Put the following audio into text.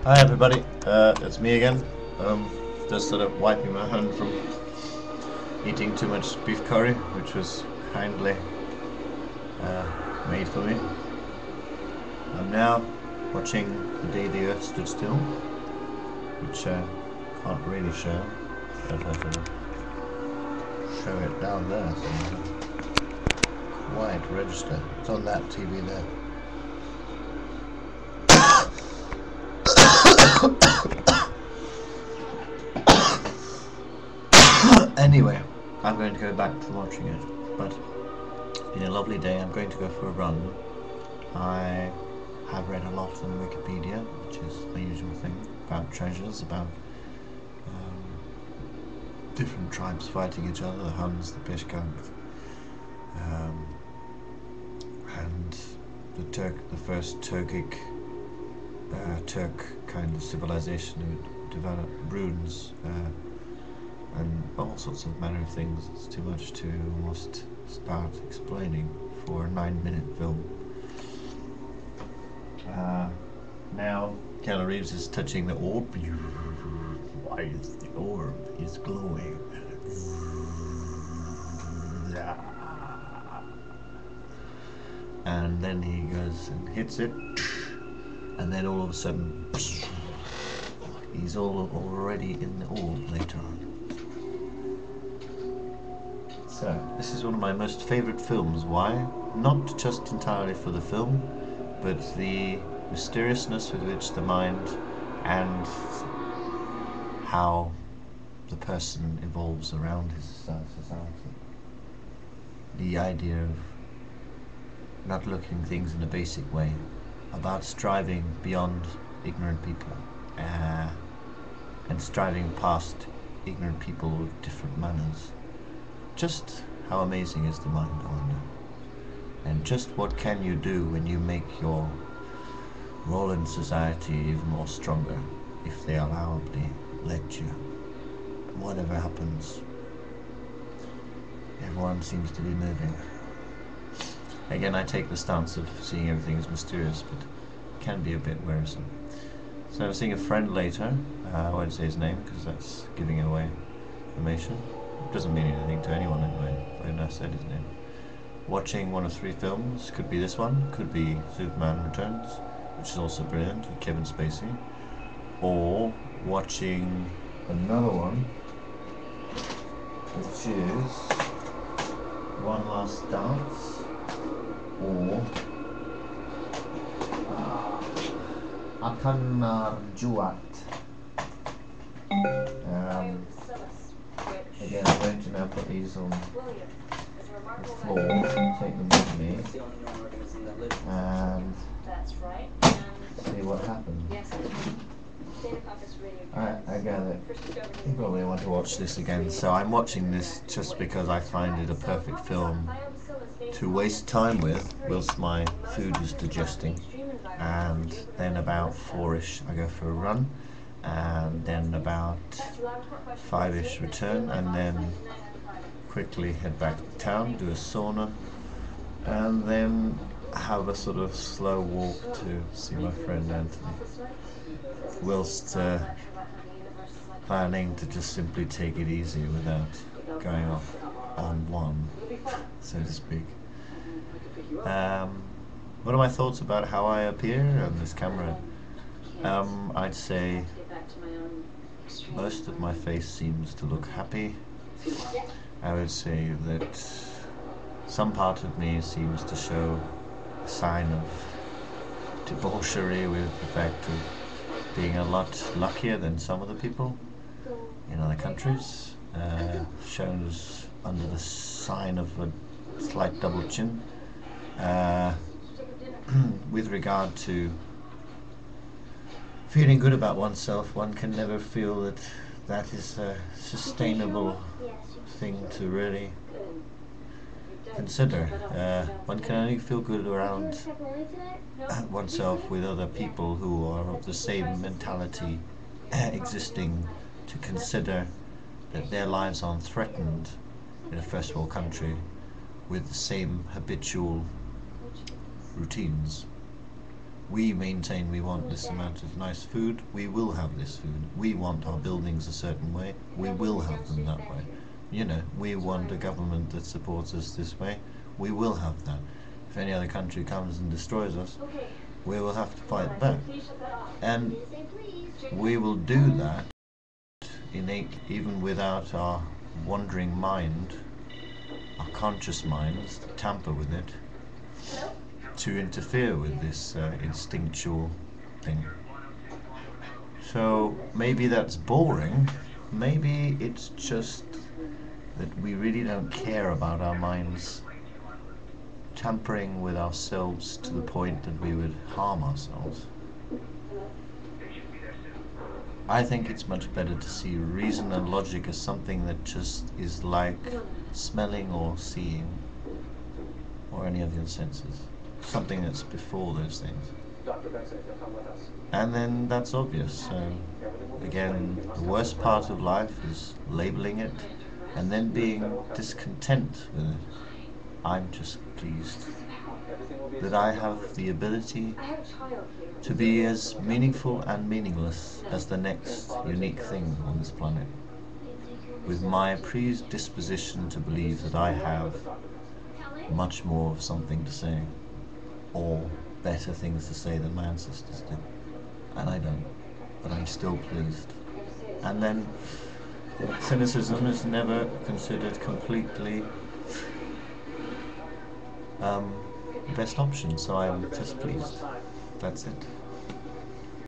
Hi everybody, it's me again. Just sort of wiping my hand from eating too much beef curry, which was kindly made for me. I'm now watching The Day the Earth Stood Still, which can't really show, but I sort of show it down there, so quiet register. It's on that TV there. Anyway, I'm going to go back to watching it, but it's been a lovely day. I'm going to go for a run. I have read a lot on Wikipedia, which is the usual thing, about treasures, about different tribes fighting each other, the Huns, the Peshkans, and the first Turkic, Turk kind of civilization who developed runes, and all sorts of manner of things. It's too much to almost start explaining for a 9-minute film. Now Keanu Reeves is touching the orb. Why is the orb is glowing? And then he goes and hits it, and then all of a sudden he's already in the orb later on. So, this is one of my most favourite films. Why? Not just entirely for the film, but the mysteriousness with which the mind and how the person evolves around his society. The idea of not looking at things in a basic way, about striving beyond ignorant people, and striving past ignorant people with different manners. Just how amazing is the mind, I wonder. And just what can you do when you make your role in society even more stronger, if they allowably let you. Whatever happens, everyone seems to be moving. Again, I take the stance of seeing everything as mysterious, but it can be a bit wearisome. So I was seeing a friend later, I won't say his name because that's giving away information. It doesn't mean anything to anyone anyway, when I said his name. Watching one of 3 films, could be this one, could be Superman Returns, which is also brilliant, with Kevin Spacey, or watching another one, which is One Last Dance, or Akan Narjuat. Again, I'm going to now put these on the floor, take them with me, and see what happens. I gather you probably want to watch this again, so I'm watching this just because I find it a perfect film to waste time with whilst my food is digesting, and then about 4ish I go for a run, and then about 5ish return, and then quickly head back to town, do a sauna, and then have a sort of slow walk to see my friend Anthony, whilst planning to just simply take it easy without going off on one, so to speak. What are my thoughts about how I appear on this camera? I'd say most of my face seems to look happy. I would say that some part of me seems to show a sign of debauchery, with the fact of being a lot luckier than some other people in other countries, shows under the sign of a slight double chin. With regard to feeling good about oneself, one can never feel that that is a sustainable thing to really consider. One can only feel good around oneself with other people who are of the same mentality existing, to consider that their lives aren't threatened in a first world country with the same habitual routines. We maintain we want this amount of nice food, we will have this food. We want our buildings a certain way, we will have them that way. You know, we want a government that supports us this way, we will have that. If any other country comes and destroys us, we will have to fight back. And we will do that innate, even without our wandering mind, our conscious minds tamper with it to interfere with this instinctual thing. So maybe that's boring, maybe it's just that we really don't care about our minds tampering with ourselves to the point that we would harm ourselves. I think it's much better to see reason and logic as something that just is like smelling or seeing or any of your senses. Something that's before those things. And then that's obvious. Again, the worst part of life is labeling it and then being discontent with it. I'm just pleased that I have the ability to be as meaningful and meaningless as the next unique thing on this planet, with my predisposition to believe that I have much more of something to say, or better things to say than my ancestors did. And I don't, but I'm still pleased. And then cynicism is never considered completely the best option, so I'm just pleased. That's it.